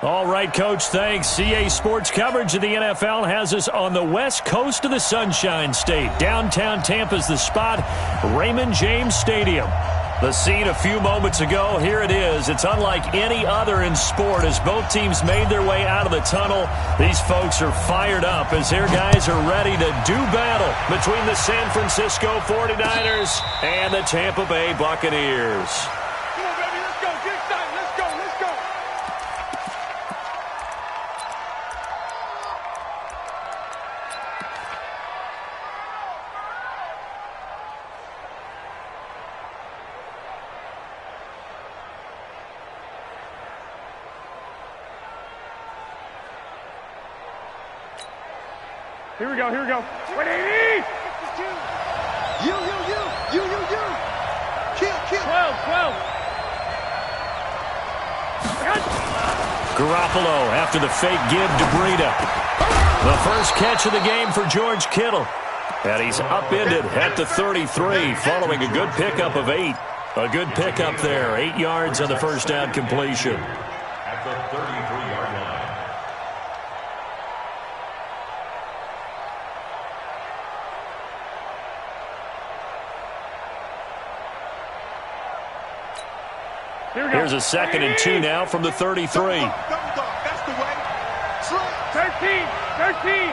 All right, Coach, thanks. CA Sports coverage of the NFL has us on the west coast of the Sunshine State. Downtown Tampa's the spot, Raymond James Stadium. The scene a few moments ago, here it is. It's unlike any other in sport as both teams made their way out of the tunnel. These folks are fired up as their guys are ready to do battle between the San Francisco 49ers and the Tampa Bay Buccaneers. Come on, baby, let's go. Get excited. Let's go. Let's go. Here we go, here we go. 180! You. Kill. 12. Garoppolo after the fake give to Breida. The first catch of the game for George Kittle. And he's upended at the 33 following a good pickup of 8. A good pickup there. 8 yards on the first down completion. At the 33-yard line. Here's a 2nd and 2 now from the 33. That's the way. 13.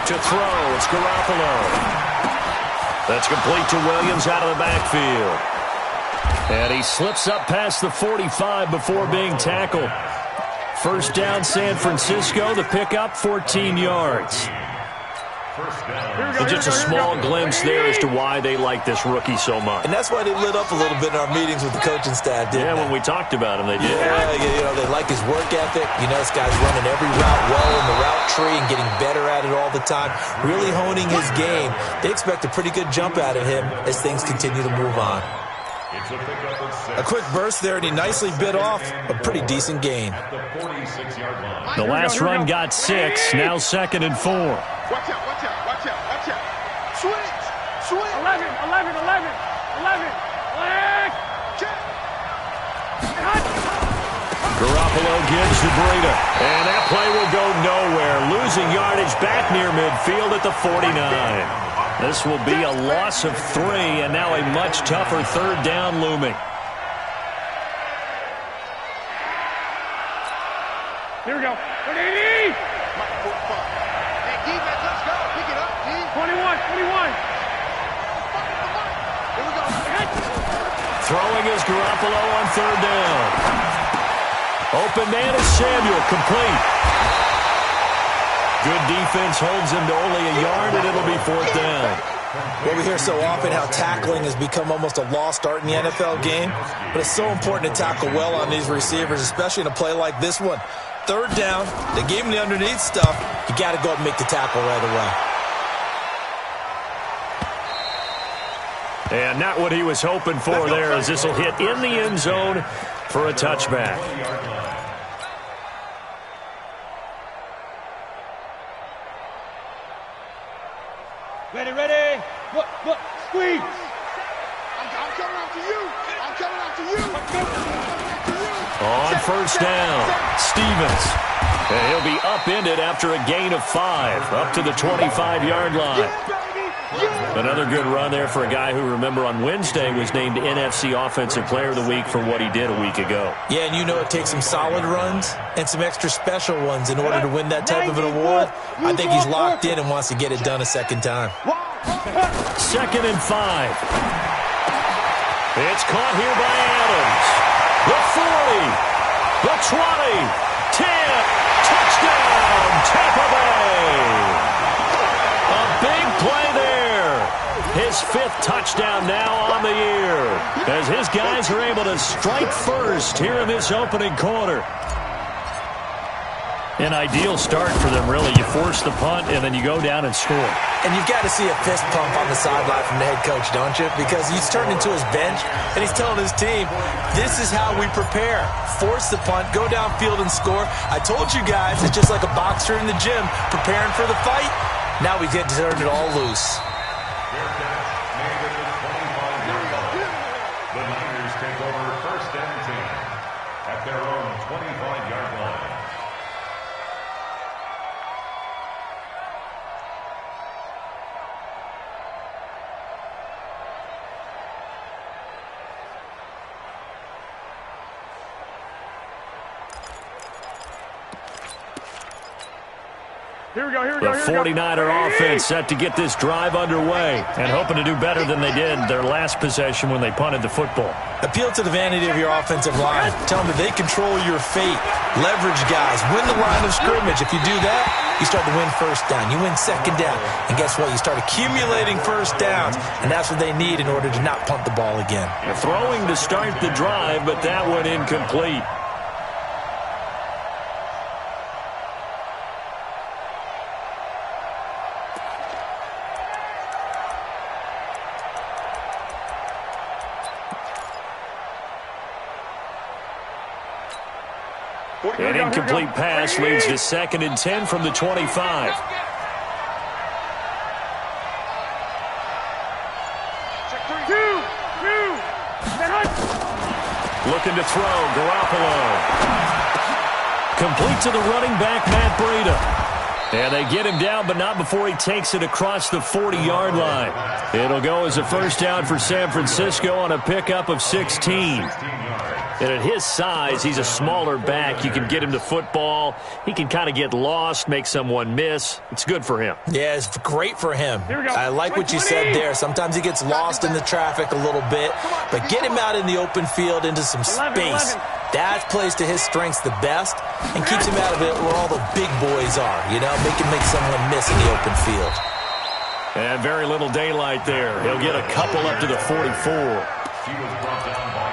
To throw, it's Garoppolo. That's complete to Williams out of the backfield. And he slips up past the 45 before being tackled. First down, San Francisco. The pickup, 14 yards. And just a small glimpse there as to why they like this rookie so much. And that's why they lit up a little bit in our meetings with the coaching staff, didn't they? When we talked about him, they did. Yeah, they like his work ethic. This guy's running every route well in the route tree and getting better at it all the time, really honing his game. They expect a pretty good jump out of him as things continue to move on. A quick burst there, and he nicely bit off a pretty decent gain. The last run got 6, now 2nd and 4. Watch out. Switch. 11. Garoppolo gives to Breida, and that play will go nowhere. Losing yardage back near midfield at the 49. This will be a loss of 3, and now a much tougher third down looming. Here we go. 180! Hey, defense, let's go. Pick it up, D. 21. Here we go. Throwing is Garoppolo on third down. Open man is Samuel, complete. Good defense holds him to only a yard, and it'll be 4th down. Well, we hear so often how tackling has become almost a lost art in the NFL game, but it's so important to tackle well on these receivers, especially in a play like this one. Third down, they gave him the underneath stuff. You got to go up and make the tackle right away. And not what he was hoping for there, as this will hit in the end zone for a touchback. Ready. Look, squeeze. I'm coming after you. On first down, Stevens. And he'll be upended after a gain of 5, up to the 25-yard line. Another good run there for a guy who, remember, on Wednesday was named NFC Offensive Player of the Week for what he did a week ago. Yeah, and it takes some solid runs and some extra special ones in order to win that type of an award. I think he's locked in and wants to get it done a second time. 2nd and 5. It's caught here by Adams. The 40, the 20, 10, touchdown, Tampa Bay. A big play there. His 5th touchdown now on the year, as his guys are able to strike first here in this opening quarter. An ideal start for them, really. You force the punt, and then you go down and score. And you've got to see a fist pump on the sideline from the head coach, don't you? Because he's turned into his bench, and he's telling his team, this is how we prepare. Force the punt, go downfield and score. I told you guys, it's just like a boxer in the gym preparing for the fight. Now we get to turn it all loose. The Niners take over 1st and 10 at their own 25-yard line. Here we go, here we go, The here we go. 49er offense set to get this drive underway and hoping to do better than they did their last possession when they punted the football. Appeal to the vanity of your offensive line. Tell them that they control your fate. Leverage guys. Win the line of scrimmage. If you do that, you start to win first down. You win second down. And guess what? You start accumulating first downs. And that's what they need in order to not punt the ball again. Throwing to start the drive, but that one incomplete. An incomplete pass leads to 2nd and 10 from the 25. Looking to throw, Garoppolo. Complete to the running back, Matt Breida. And they get him down, but not before he takes it across the 40-yard line. It'll go as a first down for San Francisco on a pickup of 16. And at his size, he's a smaller back. You can get him to football. He can kind of get lost, make someone miss. It's good for him. Yeah, it's great for him. I like what you said there. Sometimes he gets lost in the traffic a little bit, but get him out in the open field into some space. That plays to his strengths the best and keeps him out of it where all the big boys are, you know, make someone miss in the open field. And very little daylight there. He'll get a couple up to the 44.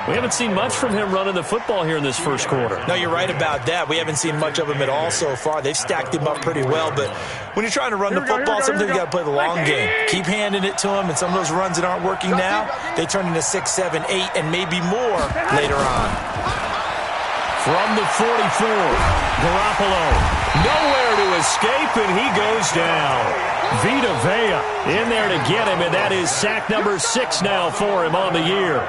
We haven't seen much from him running the football here in this first quarter. No, you're right about that. We haven't seen much of him at all so far. They've stacked him up pretty well, but when you're trying to run the football, sometimes you got to play the long game. Keep handing it to him, and some of those runs that aren't working now, they turn into 6, 7, 8, and maybe more later on. From the 44, Garoppolo, nowhere to escape, and he goes down. Vita Vea in there to get him, and that is sack number 6 now for him on the year.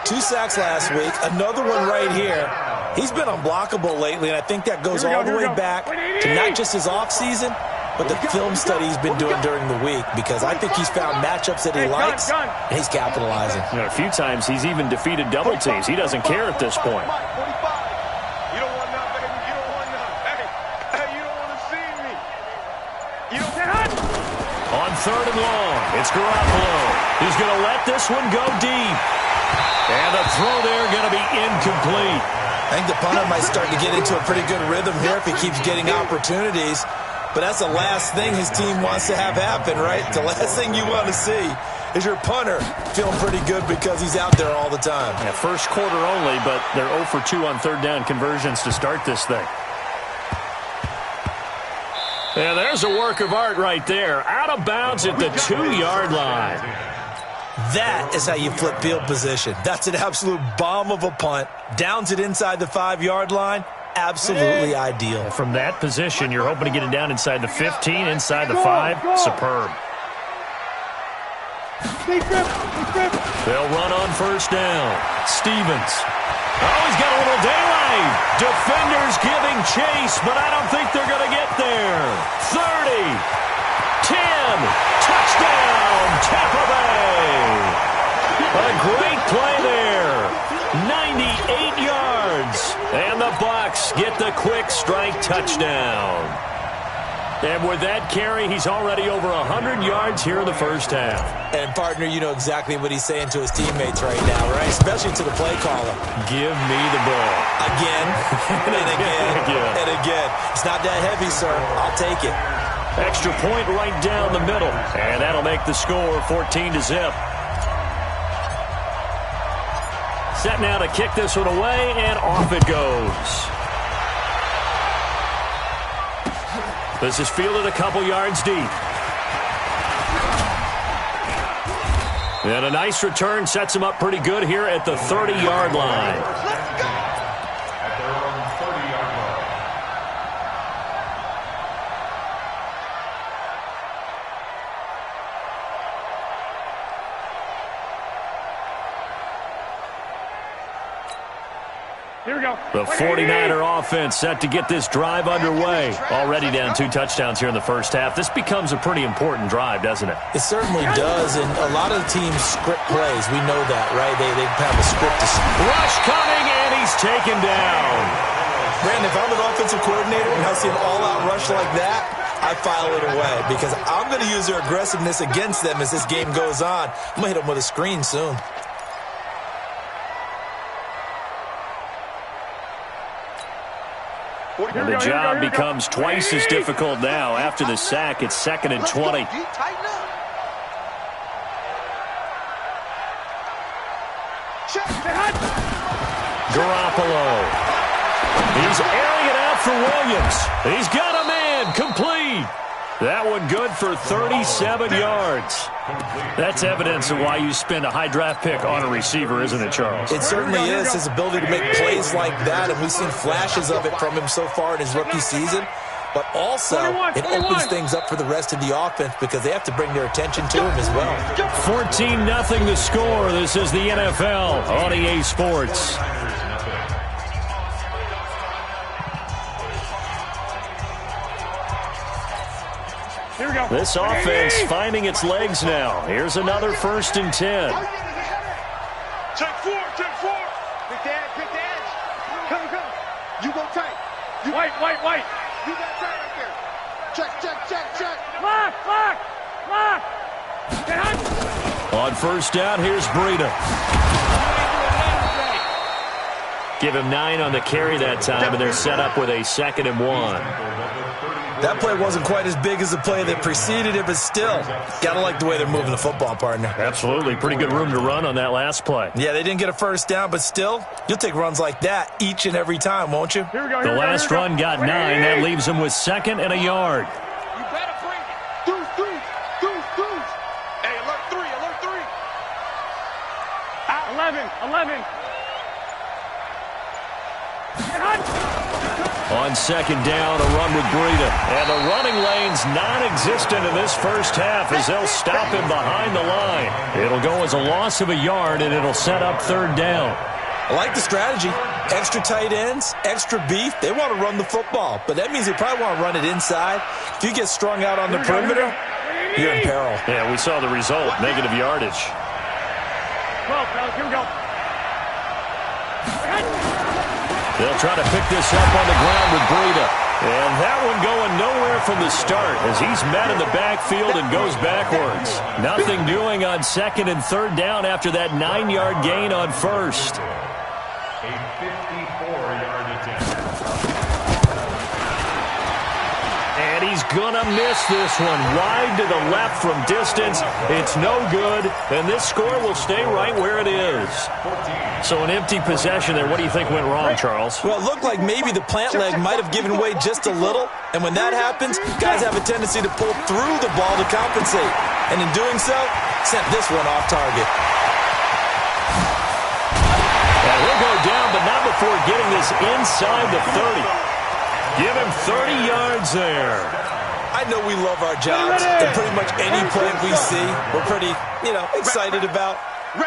2 sacks last week, another one right here. He's been unblockable lately, and I think that goes all the way back to not just his offseason, but the film study he's been doing during the week, because I think he's found matchups that he likes, and he's capitalizing. You know, a few times he's even defeated double teams. He doesn't care at this point. On 3rd and long, it's Garoppolo. He's going to let this one go deep. And the throw there going to be incomplete. I think the punter might start to get into a pretty good rhythm here if he keeps getting opportunities. But that's the last thing his team wants to have happen, right? The last thing you want to see is your punter feeling pretty good because he's out there all the time. Yeah, first quarter only, but they're 0 for 2 on 3rd down conversions to start this thing. Yeah, there's a work of art right there. Out of bounds at the 2-yard line. That is how you flip field position. That's an absolute bomb of a punt. Downs it inside the 5-yard line. Absolutely ideal. From that position, you're hoping to get it down inside the 15, inside the 5. Superb. They'll run on first down. Stevens. Oh, he's got a little daylight. Defenders giving chase, but I don't think they're going to get there. 30, 10, touchdown, Tampa Bay. A great play there. 98 yards. And the Bucs get the quick strike touchdown. And with that carry, he's already over 100 yards here in the first half. And, partner, you know exactly what he's saying to his teammates right now, right? Especially to the play caller. Give me the ball. Again, and again, and again. It's not that heavy, sir. I'll take it. Extra point right down the middle. And that'll make the score 14-0. Set now to kick this one away, and off it goes. This is fielded a couple yards deep. And a nice return sets him up pretty good here at the 30-yard line. At their own 30-yard line. Here we go. The 49er offense set to get this drive underway. Already down 2 touchdowns here in the first half. This becomes a pretty important drive, doesn't it? It certainly does, and a lot of the teams script plays. We know that, right? They have a script. Rush coming, and he's taken down. Brandon, if I'm an offensive coordinator and I see an all-out rush like that, I file it away because I'm going to use their aggressiveness against them as this game goes on. I'm going to hit them with a screen soon. And the job becomes twice as difficult now. After the sack, it's 2nd and 20. Garoppolo. He's airing it out for Williams. He's got a man. Complete. That one good for 37 yards. That's evidence of why you spend a high draft pick on a receiver, isn't it, Charles? It certainly is, his ability to make plays like that, and we've seen flashes of it from him so far in his rookie season. But also, it opens things up for the rest of the offense because they have to bring their attention to him as well. 14-0 the score. This is the NFL on EA Sports. Here we go. This offense finding its legs now. Here's another 1st and 10. Check 4, check 4. Pick the edge. Come. You go tight. White. You got tight right there. Check. Lock. Get hot. On 1st down, here's Breida. Give him 9 on the carry that time, and they're set up with a 2nd and 1. That play wasn't quite as big as the play that preceded it, but still, got to like the way they're moving the football, partner. Absolutely. Pretty good room to run on that last play. Yeah, they didn't get a 1st down, but still, you'll take runs like that each and every time, won't you? Here we go. The last run got 9. That leaves him with 2nd and a yard. You better bring it. Deuce. Hey, alert 3. 11. Get hot. On 2nd down, a run with Breida. And the running lane's non-existent in this first half as they'll stop him behind the line. It'll go as a loss of a yard, and it'll set up 3rd down. I like the strategy. Extra tight ends, extra beef. They want to run the football, but that means they probably want to run it inside. If you get strung out on the perimeter, you're in peril. Yeah, we saw the result, negative yardage. 12, fellas, here we go. They'll try to pick this up on the ground with Breida. And that one going nowhere from the start as he's met in the backfield and goes backwards. Nothing doing on 2nd and 3rd down after that 9-yard gain on 1st. A 54-yard attempt. And he's going to miss this one. Wide to the left from distance. It's no good. And this score will stay right where it is. So an empty possession there. What do you think went wrong, Charles? Well, it looked like maybe the plant leg might have given way just a little. And when that happens, guys have a tendency to pull through the ball to compensate. And in doing so, sent this one off target. And he'll go down, but not before getting this inside the 30. Give him 30 yards there. I know we love our jobs, and pretty much any play we see, we're pretty, excited about.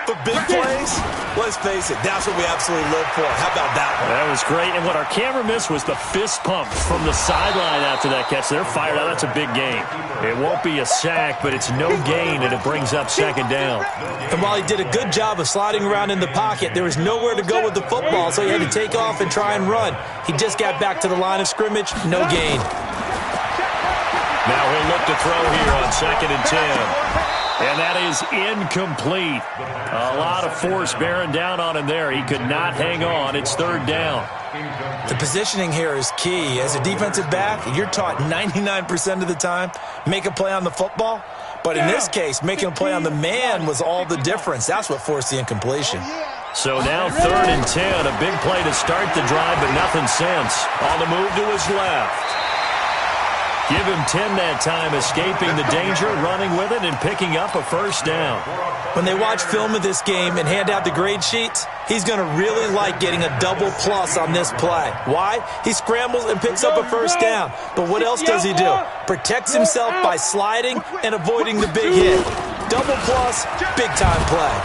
For big plays, let's face it, that's what we absolutely live for. How about that one? That was great. And what our camera missed was the fist pump from the sideline after that catch. They're fired out. That's a big gain. It won't be a sack, but it's no gain, and it brings up 2nd down. And while he did a good job of sliding around in the pocket, there was nowhere to go with the football, so he had to take off and try and run. He just got back to the line of scrimmage, no gain. Now he'll look to throw here on 2nd and 10. And that is incomplete. A lot of force bearing down on him there. He could not hang on. It's 3rd down. The positioning here is key. As a defensive back, you're taught 99% of the time, make a play on the football. But in this case, making a play on the man was all the difference. That's what forced the incompletion. So now 3rd and 10. A big play to start the drive, but nothing since. On the move to his left. Give him 10 that time, escaping the danger, running with it, and picking up a 1st down. When they watch film of this game and hand out the grade sheets, he's going to really like getting a double plus on this play. Why? He scrambles and picks up a 1st down. But what else does he do? Protects himself by sliding and avoiding the big hit. double plus, big-time play.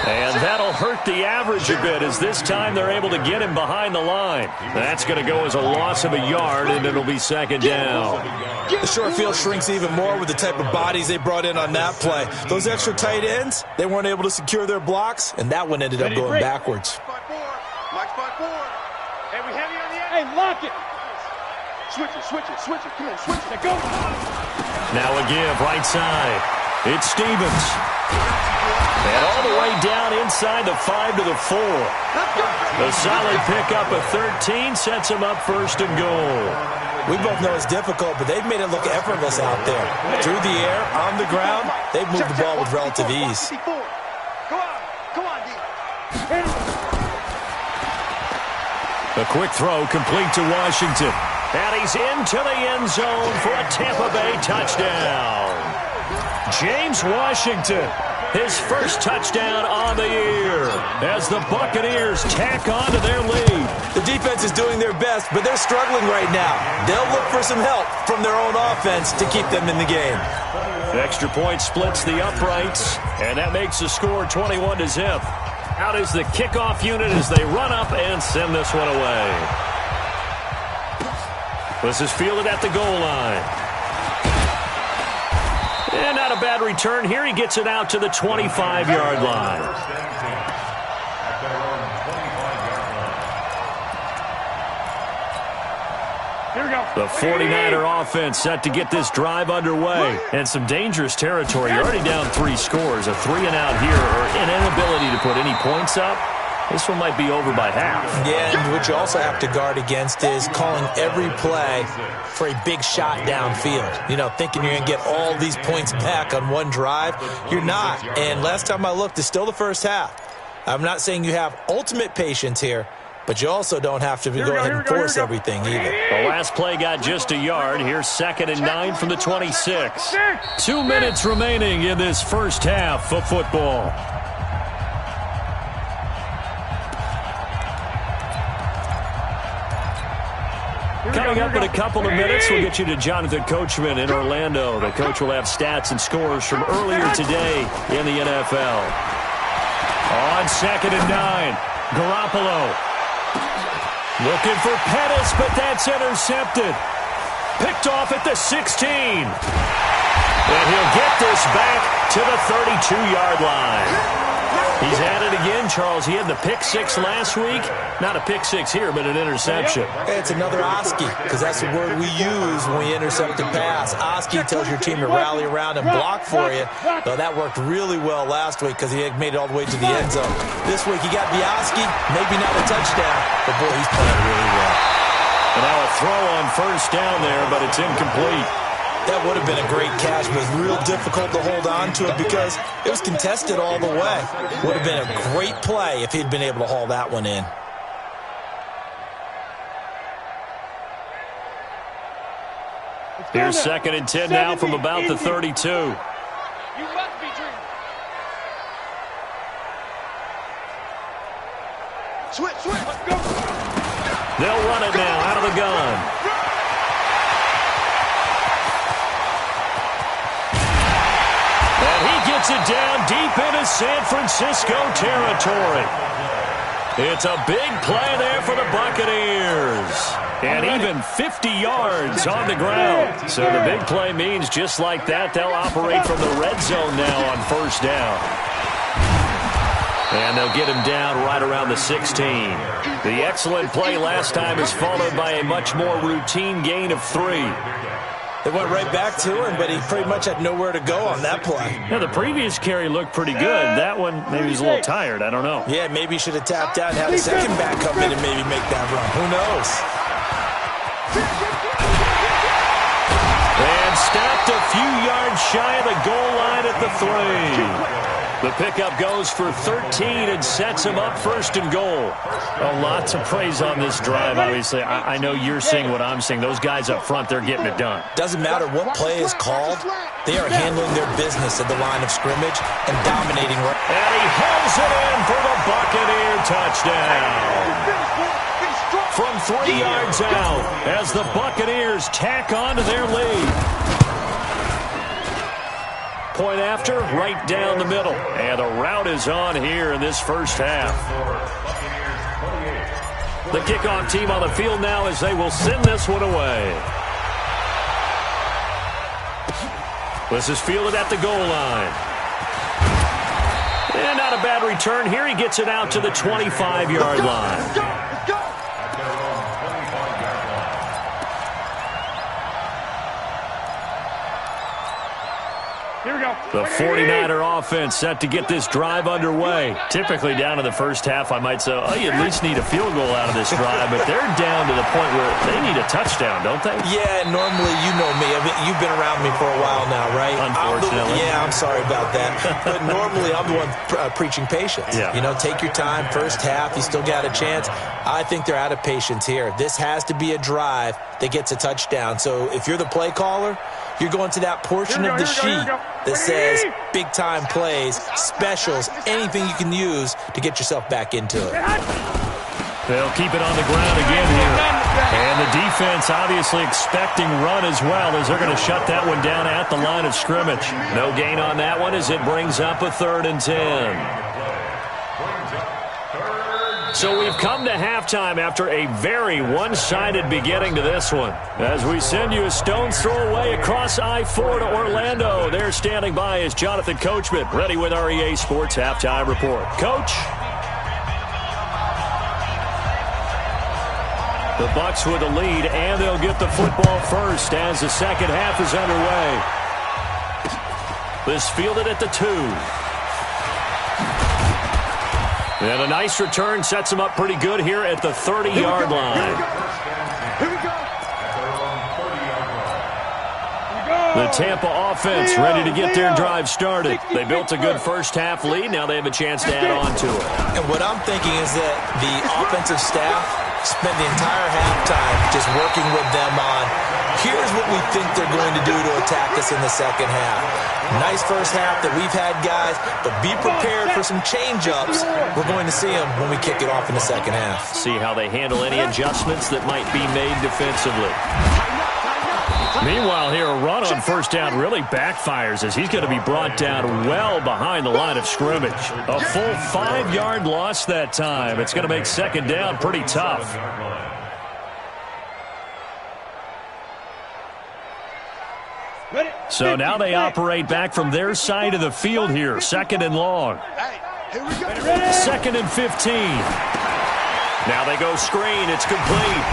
And that'll hurt the average a bit as this time they're able to get him behind the line. That's going to go as a loss of a yard, and it'll be second down. The short field shrinks even more with the type of bodies they brought in on that play. Those extra tight ends, they weren't able to secure their blocks, and that one ended up going backwards. Mike's by 4. Hey, we heavy on the edge. Hey, lock it. Switch it. Come on, switch it. Go. Now a give, right side. It's Stevens. And all the way down inside the 5 to the 4. A solid pickup of 13 sets him up first and goal. We both know it's difficult, but they've made it look effortless out there. Through the air, on the ground, they've moved the ball with relative ease. Come on, D. A quick throw complete to Washington. And he's into the end zone for a Tampa Bay touchdown. James Washington, his first touchdown on the year as the Buccaneers tack on to their lead. The defense is doing their best, but they're struggling right now. They'll look for some help from their own offense to keep them in the game. Extra point splits the uprights, and that makes the score 21-0. Out is the kickoff unit as they run up and send this one away. This is fielded at the goal line. And not a bad return here. He gets it out to the 25-yard line. Here we go. The 49er offense set to get this drive underway. And some dangerous territory. You're already down 3 scores. A 3-and-out here, or an inability to put any points up. This one might be over by half. Yeah, and what you also have to guard against is calling every play for a big shot downfield. You know, thinking you're going to get all these points back on one drive. You're not. And last time I looked, it's still the first half. I'm not saying you have ultimate patience here, but you also don't have to go ahead and force everything either. The last play got just a yard. Here's 2nd and 9 from the 26. 2 minutes remaining in this first half of football. Coming up in a couple of minutes, we'll get you to Jonathan Coachman in Orlando. The coach will have stats and scores from earlier today in the NFL. On 2nd and 9, Garoppolo. Looking for Pettis, but that's intercepted. Picked off at the 16. And he'll get this back to the 32-yard line. He's at it again, Charles. He had the pick 6 last week. Not a pick 6 here, but an interception. It's another Oski, because that's the word we use when we intercept a pass. Oski tells your team to rally around and block for you. Well, that worked really well last week because he had made it all the way to the end zone. This week he got the Oski, maybe not a touchdown, but boy, he's playing really well. And now a throw on first down there, but it's incomplete. That would have been a great catch, but it's real difficult to hold on to it because it was contested all the way. Would have been a great play if he'd been able to haul that one in. Here's 2nd and 10 now from about the 32. You must be dreaming. Switch. Let's go. They'll run it now out of the gun. And he gets it down deep into San Francisco territory. It's a big play there for the Buccaneers. And even 50 yards on the ground. So the big play means just like that, they'll operate from the red zone now on first down. And they'll get him down right around the 16. The excellent play last time is followed by a much more routine gain of 3. They went right back to him, but he pretty much had nowhere to go on that play. Yeah, the previous carry looked pretty good. That one, maybe he's a little tired. I don't know. Yeah, maybe he should have tapped out and had a second back come in and maybe make that run. Who knows? And stopped a few yards shy of the goal line at the 3. The pickup goes for 13 and sets him up first and goal. A lot to praise on this drive, obviously. I know you're seeing what I'm seeing. Those guys up front, they're getting it done. Doesn't matter what play is called. They are handling their business at the line of scrimmage and dominating. And he hauls it in for the Buccaneer touchdown. From 3 yards out as the Buccaneers tack on to their lead. Point after, right down the middle. And the route is on here in this first half. The kickoff team on the field now as they will send this one away. This is fielded at the goal line. And not a bad return here. He gets it out to the 25-yard line. Let's go! Let's go! Here we go. The 49er offense set to get this drive underway. Typically down to the first half, I might say, oh, you at least need a field goal out of this drive, but they're down to the point where they need a touchdown, don't they? Yeah, normally, you know me. I mean, you've been around me for a while now, right? Unfortunately. I'm sorry about that. But normally, I'm the one preaching patience. Yeah. You know, take your time. First half, you still got a chance. I think they're out of patience here. This has to be a drive that gets a touchdown. So if you're the play caller, you're going to that portion of the sheet that says big-time plays, specials, anything you can use to get yourself back into it. They'll keep it on the ground again here. And the defense obviously expecting run as well as they're going to shut that one down at the line of scrimmage. No gain on that one as it brings up a 3rd and 10. So we've come to halftime after a very one-sided beginning to this one. As we send you a stone's throw away across I-4 to Orlando. There standing by is Jonathan Coachman, ready with our EA Sports Halftime Report. Coach? The Bucs with the lead, and they'll get the football first as the second half is underway. This fielded at the 2. And a nice return sets him up pretty good here at the 30-yard line. Here we go! The Tampa offense ready to get their drive started. They built a good first half lead. Now they have a chance to add on to it. And what I'm thinking is that the offensive staff spent the entire halftime just working with them on, here's what we think they're going to do to attack us in the second half. Nice first half that we've had, guys, but be prepared for some change-ups. We're going to see them when we kick it off in the second half. See how they handle any adjustments that might be made defensively. Meanwhile here, a run on first down really backfires as he's going to be brought down well behind the line of scrimmage. A full 5-yard loss that time. It's going to make second down pretty tough. So now they operate back from their side of the field here. 2nd and long. Here we go. 2nd and 15. Now they go screen. It's complete.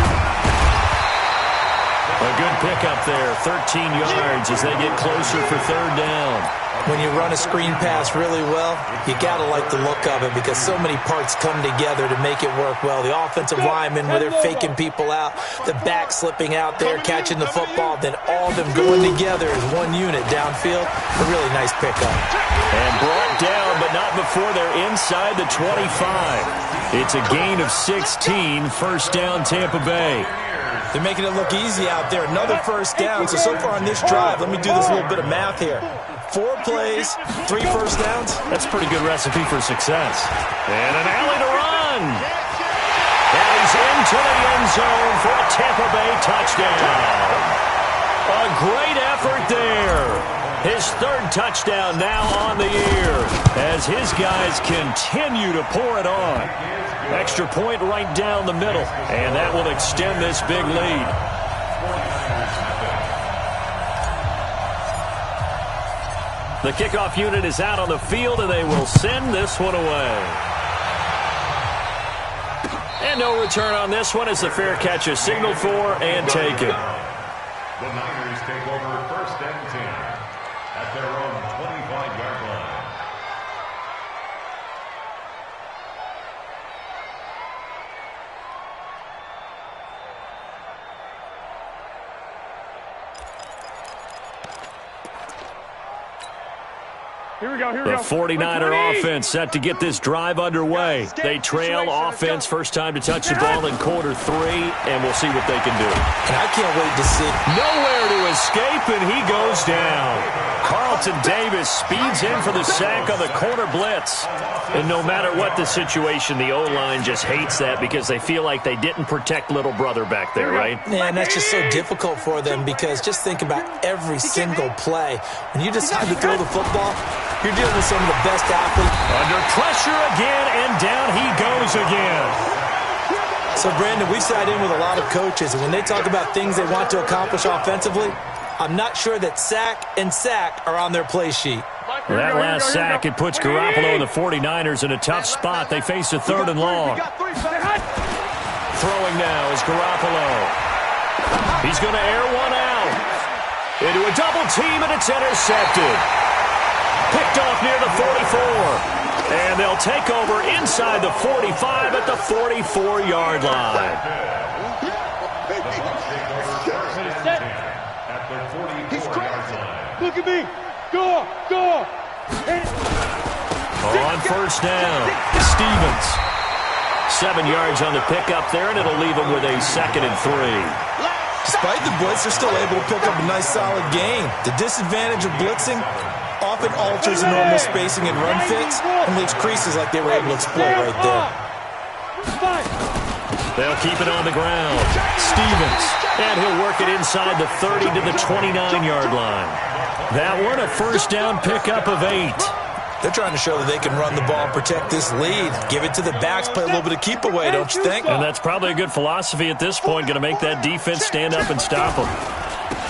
A good pickup there, 13 yards as they get closer for 3rd down. When you run a screen pass really well, you got to like the look of it because so many parts come together to make it work well. The offensive linemen, where they're faking people out, the back slipping out there, catching the football, then all of them going together as one unit downfield. A really nice pickup. And brought down, but not before they're inside the 25. It's a gain of 16, first down Tampa Bay. They're making it look easy out there. Another first down. So far on this drive, let me do this little bit of math here. 4 plays, 3 first downs. That's a pretty good recipe for success. And an alley to run. And he's into the end zone for a Tampa Bay touchdown. A great effort there. His 3rd touchdown now on the year as his guys continue to pour it on. Extra point right down the middle, and that will extend this big lead. The kickoff unit is out on the field, and they will send this one away. And no return on this one as the fair catch is signaled for and taken. The Niners take over 1st and 10 at their own 25-yard line. Here we go. The 49er offense set to get this drive underway. They trail offense first time to touch the ball in quarter 3, and we'll see what they can do. And I can't wait to see. Nowhere to escape, and he goes down. Carlton Davis speeds in for the sack on the corner blitz. And no matter what the situation, the O-line just hates that because they feel like they didn't protect little brother back there, right? Man, that's just so difficult for them because just think about every single play. When you decide to throw the football, you're dealing with some of the best athletes. Under pressure again, and down he goes again. So, Brandon, we sat in with a lot of coaches, and when they talk about things they want to accomplish offensively, I'm not sure that sack and sack are on their play sheet. That last sack, it puts Garoppolo and the 49ers in a tough spot. They face a 3rd and long. Throwing now is Garoppolo. He's going to air one out. Into a double team, and it's intercepted. Picked off near the 44. And they'll take over inside the 45 at the 44-yard line. Look at me. Go. On first down, Stevens. 7 yards on the pickup there, and it'll leave him with a 2nd and 3. Despite the blitz, they're still able to pick up a nice, solid gain. The disadvantage of blitzing often alters the normal spacing and run fits and leaves creases like they were able to exploit right there. They'll keep it on the ground. Stevens, and he'll work it inside the 30 to the 29-yard line. That one, a first down pickup of 8. They're trying to show that they can run the ball and protect this lead. Give it to the backs, play a little bit of keep away, don't you think? And that's probably a good philosophy at this point, going to make that defense stand up and stop them.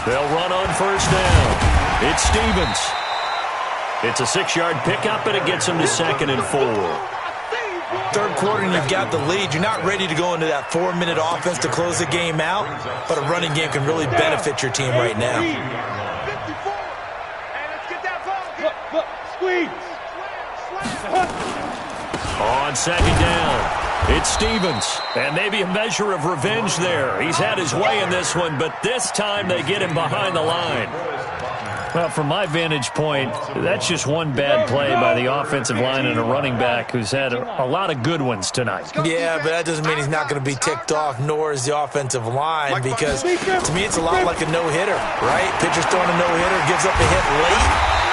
They'll run on first down. It's Stevens. It's a 6-yard pickup, and it gets them to 2nd and 4. Third quarter, and you've got the lead. You're not ready to go into that 4-minute offense to close the game out, but a running game can really benefit your team right now. On 2nd down, it's Stevens. And maybe a measure of revenge there. He's had his way in this one, but this time they get him behind the line. Well, from my vantage point, that's just one bad play by the offensive line and a running back who's had a lot of good ones tonight. Yeah, but that doesn't mean he's not going to be ticked off, nor is the offensive line, because to me it's a lot like a no-hitter, right? Pitcher's throwing a no-hitter, gives up a hit late.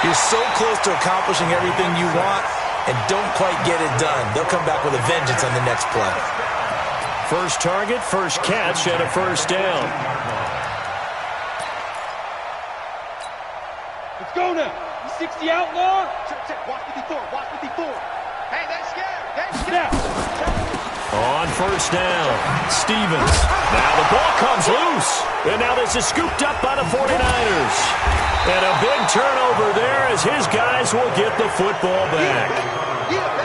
You're so close to accomplishing everything you want and don't quite get it done. They'll come back with a vengeance on the next play. First target, first catch, and a first down. Let's go now. 60 outlaw. Watch 54. Hey, that's scared. On first down, Stevens. Now the ball comes loose. And now this is scooped up by the 49ers. And a big turnover there as his guys will get the football back.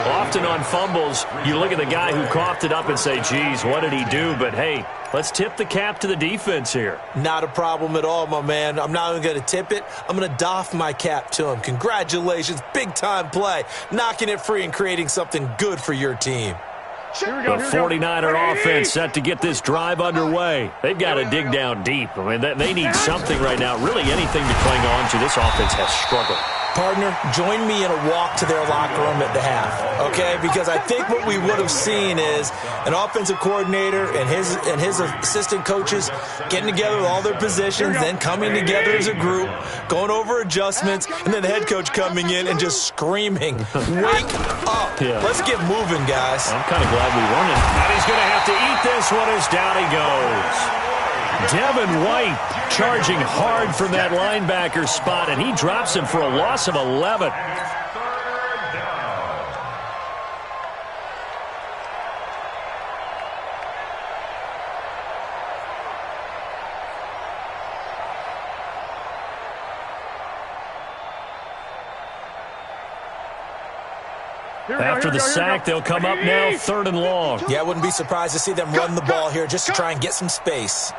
Often on fumbles, you look at the guy who coughed it up and say, geez, what did he do? But, hey, let's tip the cap to the defense here. Not a problem at all, my man. I'm not even going to tip it. I'm going to doff my cap to him. Congratulations. Big-time play. Knocking it free and creating something good for your team. The 49er offense set to get this drive underway. They've got to dig down deep. I mean, they need something right now, really anything to cling on to. This offense has struggled. Partner, join me in a walk to their locker room at the half, okay? Because I think what we would have seen is an offensive coordinator and his assistant coaches getting together with all their positions, then coming together as a group, going over adjustments, and then the head coach coming in and just screaming, wake up. Yeah. Let's get moving, guys. I'm kind of glad we won it. And he's going to have to eat this one as down he goes. Devin White charging hard from that linebacker spot, and he drops him for a loss of 11. After the sack, they'll come up now 3rd and long. Yeah, I wouldn't be surprised to see them run the ball here just to try and get some space.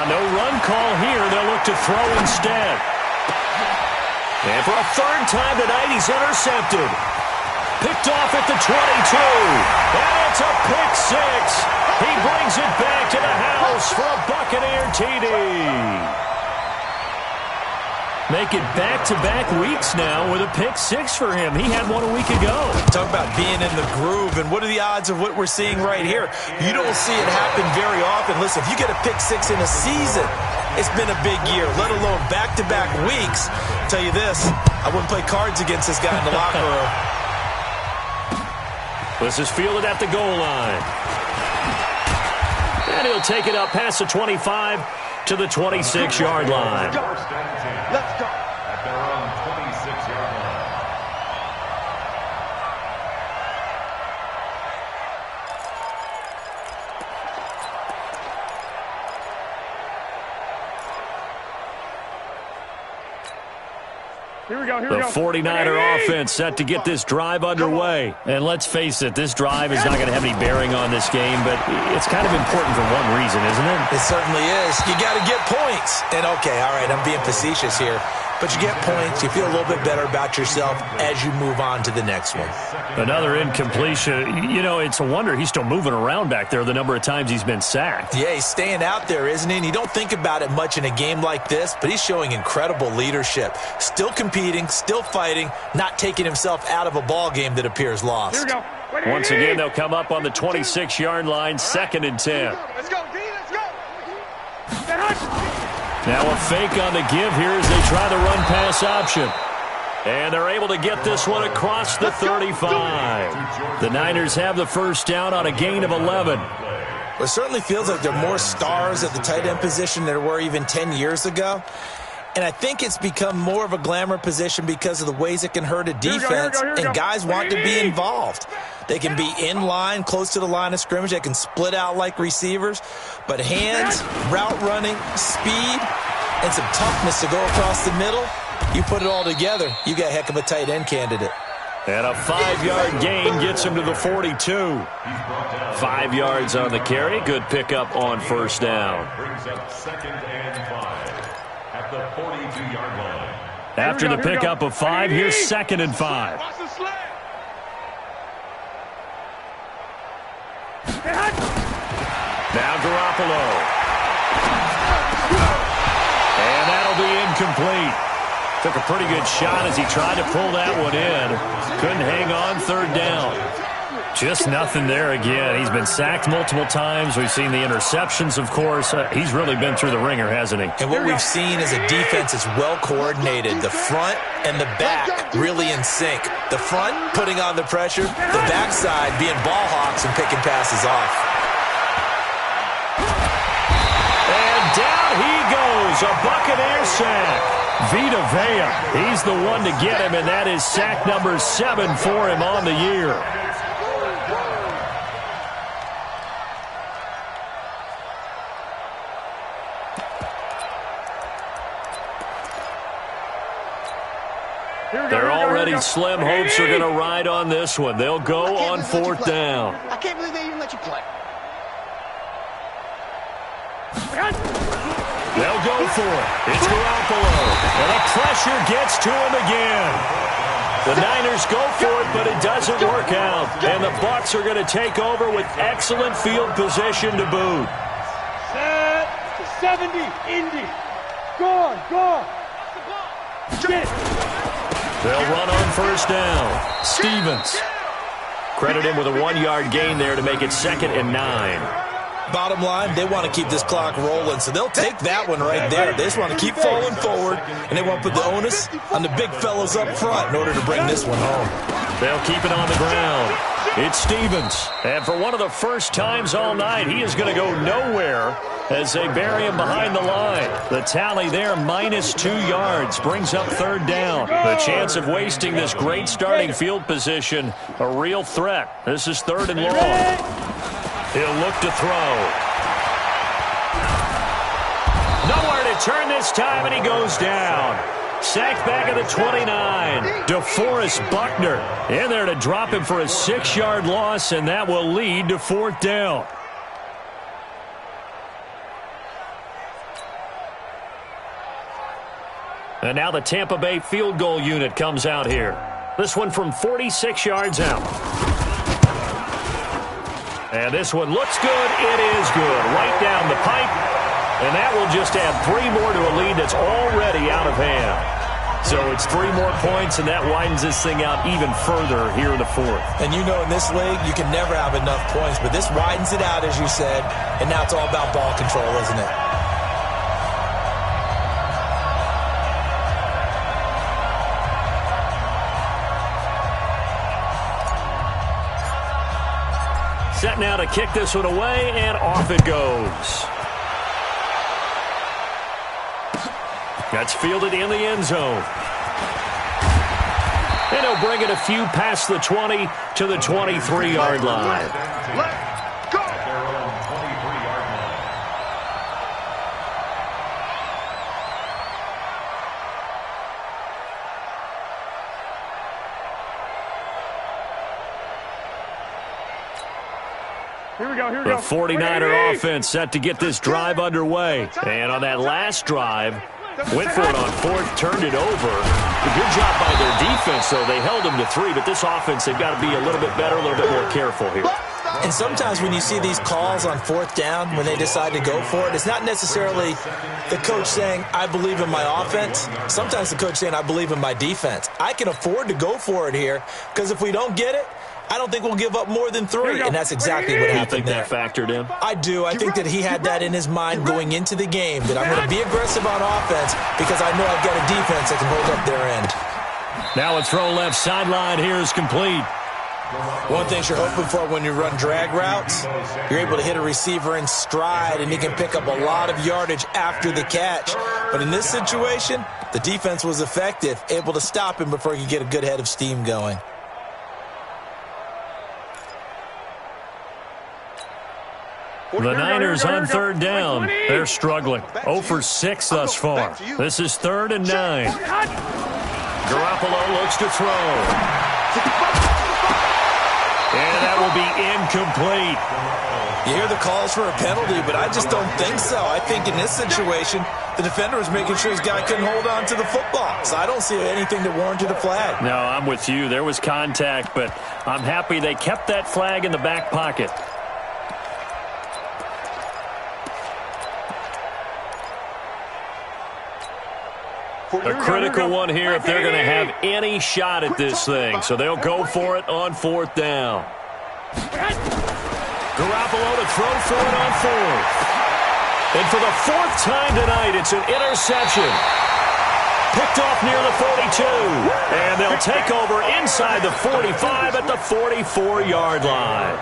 No run call here. They'll look to throw instead. And for a 3rd time tonight, he's intercepted. Picked off at the 22. And it's a pick 6. He brings it back to the house for a Buccaneer TD. make it back-to-back weeks now with a pick six for him. He had one a week ago. Talk about being in the groove, and what are the odds of what we're seeing right here? You don't see it happen very often. Listen, if you get a pick six in a season, it's been a big year, let alone back-to-back weeks. I'll tell you this, I wouldn't play cards against this guy in the locker room. This is fielded at the goal line. And he'll take it up past the 25 to the 26-yard line. Let's go. At their own 26-yard line. Here we go, here The we go. 49er offense set to get this drive underway. And let's face it, this drive is not going to have any bearing on this game, but it's kind of important for one reason, isn't it? It certainly is. You got to get points. And, okay, all right, I'm being facetious here. But you get points, you feel a little bit better about yourself as you move on to the next one. Another incompletion. You know, it's a wonder he's still moving around back there the number of times he's been sacked. Yeah, he's staying out there, isn't he? And you don't think about it much in a game like this, but he's showing incredible leadership. Still competing, still fighting, not taking himself out of a ball game that appears lost. Here we go. Once again, they'll come up on the 26-yard line, 2nd and 10. Let's go, D, let's go. Now a fake on the give here as they try the run-pass option. And they're able to get this one across the 35. The Niners have the first down on a gain of 11. Well, it certainly feels like there are more stars at the tight end position than there were even 10 years ago. And I think it's become more of a glamour position because of the ways it can hurt a defense, and guys want to be involved. They can be in line, close to the line of scrimmage. They can split out like receivers. But hands, route running, speed, and some toughness to go across the middle, you put it all together, you got a heck of a tight end candidate. And a 5-yard gain gets him to the 42. 5 yards on the carry. Good pickup on first down. Brings up 2nd and 5 at the 42-yard line. After the pickup of 5, here's 2nd and 5. Watch the slant. Now Garoppolo. And that'll be incomplete. Took a pretty good shot as he tried to pull that one in. Couldn't hang on, 3rd down. Just nothing there again. He's been sacked multiple times. We've seen the interceptions, of course. He's really been through the ringer, hasn't he? And what we've seen is a defense that's well coordinated. The front and the back really in sync. The front putting on the pressure, the backside being ball hawks and picking passes off. And down he goes, a Buccaneer sack. Vita Vea, he's the one to get him, and that is sack number 7 for him on the year. They're already slim hopes are going to ride on this one. They'll go on 4th down. I can't believe they even let you play. They'll go for it. It's Garoppolo. And the pressure gets to him again. The Niners go for it, but it doesn't work out. And the Bucs are going to take over with excellent field position to boot. Set to 70, Indy. Go on. Get it. They'll run on first down. Stevens. Credit him with a 1-yard gain there to make it 2nd and 9. Bottom line, they want to keep this clock rolling, so they'll take that one right there. They just want to keep falling forward, and they want to put the onus on the big fellows up front in order to bring this one home. They'll keep it on the ground. It's Stevens. And for one of the first times all night, he is going to go nowhere as they bury him behind the line. The tally there, -2 yards, brings up 3rd down. The chance of wasting this great starting field position, a real threat. This is 3rd and long. He'll look to throw. Nowhere to turn this time, and he goes down. Sacked back at the 29. DeForest Buckner in there to drop him for a 6-yard loss, and that will lead to 4th down. And now the Tampa Bay field goal unit comes out here. This one from 46 yards out. And this one looks good. It is good. Right down the pipe. And that will just add 3 more to a lead that's already out of hand. So it's 3 more points, and that widens this thing out even further here in the fourth. And you know in this league, you can never have enough points, but this widens it out, as you said, and now it's all about ball control, isn't it? Set now to kick this one away, and off it goes. That's fielded in the end zone. And he'll bring it a few past the 20 to the 23-yard line. Let's go! At their own 23-yard line. Here we go, here we go. The 49er offense set to get this drive underway. And on that last drive, went for it on fourth, turned it over. A good job by their defense, though. They held them to 3, but this offense, they've got to be a little bit better, a little bit more careful here. And sometimes when you see these calls on fourth down, when they decide to go for it, it's not necessarily the coach saying, I believe in my offense. Sometimes the coach saying, I believe in my defense. I can afford to go for it here, because if we don't get it, I don't think we'll give up more than 3, and that's exactly what happened there. You think that factored in? I do. I think that he had that in his mind going into the game, that I'm going to be aggressive on offense because I know I've got a defense that can hold up their end. Now a throw left sideline here is complete. One thing you're hoping for when you run drag routes, you're able to hit a receiver in stride, and he can pick up a lot of yardage after the catch. But in this situation, the defense was effective, able to stop him before he could get a good head of steam going. The Niners on third down. They're struggling. 0 for 6 thus far. This is 3rd and 9. Garoppolo looks to throw. And that will be incomplete. You hear the calls for a penalty, but I just don't think so. I think in this situation, the defender was making sure his guy couldn't hold on to the football. So I don't see anything that warranted a flag. No, I'm with you. There was contact, but I'm happy they kept that flag in the back pocket. A critical one here if they're going to have any shot at this thing. So they'll go for it on 4th down. Garoppolo to throw for it on 4th. And for the 4th time tonight, it's an interception. Picked off near the 42. And they'll take over inside the 45 at the 44-yard line.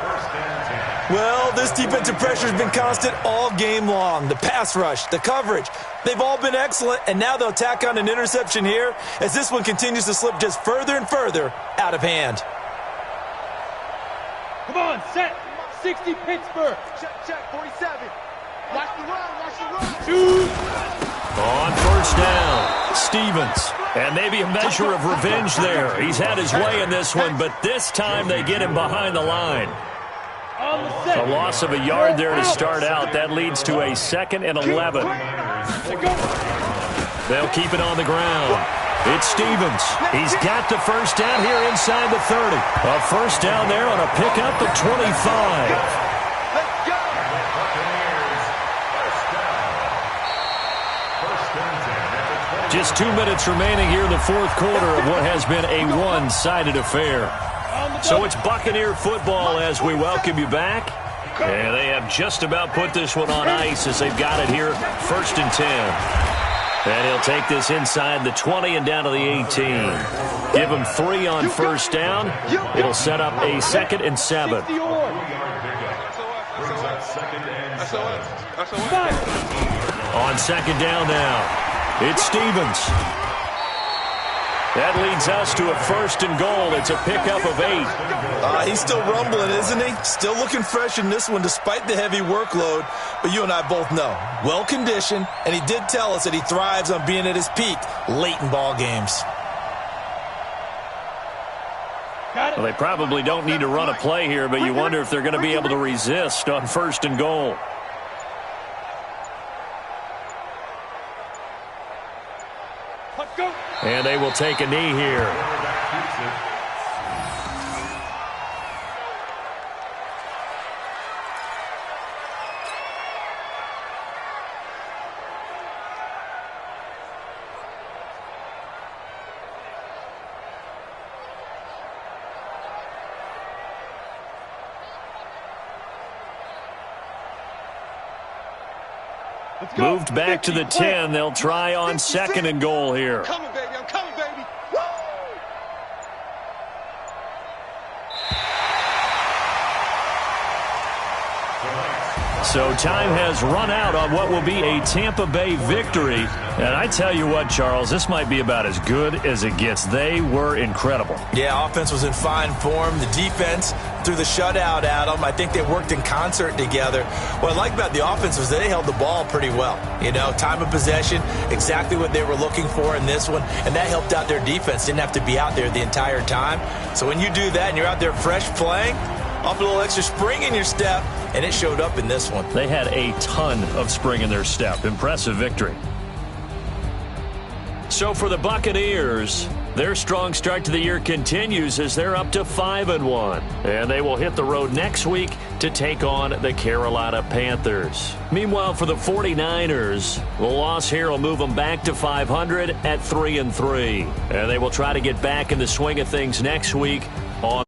Well, this defensive pressure has been constant all game long. The pass rush, the coverage, they've all been excellent, and now they'll tack on an interception here as this one continues to slip just further and further out of hand. Come on, set. 60 Pittsburgh. Check, 47. Watch the run. Shoot. On 1st down, Stevens. And maybe a measure of revenge there. He's had his way in this one, but this time they get him behind the line. A loss of a yard there to start out. That leads to a 2nd and 11. They'll keep it on the ground. It's Stevens. He's got the 1st down here inside the 30. A 1st down there on a pickup at 25. Just 2 minutes remaining here in the 4th quarter of what has been a one-sided affair. So it's Buccaneer football as we welcome you back. And they have just about put this one on ice as they've got it here, 1st and 10. And he'll take this inside the 20 and down to the 18. Give him 3 on 1st down. It'll set up a 2nd and 7. On 2nd down now, it's Stevens. That leads us to a 1st and goal. It's a pickup of 8. He's still rumbling, isn't he? Still looking fresh in this one despite the heavy workload. But you and I both know, well-conditioned, and he did tell us that he thrives on being at his peak late in ball games. Well, they probably don't need to run a play here, but you wonder if they're going to be able to resist on 1st and goal. And they will take a knee here. Moved back to the 10. They'll try on 2nd and goal here. I'm coming, baby. I'm coming, baby. So time has run out on what will be a Tampa Bay victory. And I tell you what, Charles, this might be about as good as it gets. They were incredible. Yeah, offense was in fine form. The defense threw the shutout at them. I think they worked in concert together. What I like about the offense was they held the ball pretty well. You know, time of possession, exactly what they were looking for in this one. And that helped out their defense. Didn't have to be out there the entire time. So when you do that and you're out there fresh playing, up a little extra spring in your step, and it showed up in this one. They had a ton of spring in their step. Impressive victory. So for the Buccaneers, their strong start to the year continues as they're up to 5-1. And they will hit the road next week to take on the Carolina Panthers. Meanwhile, for the 49ers, the loss here will move them back to 500 at 3-3. And they will try to get back in the swing of things next week on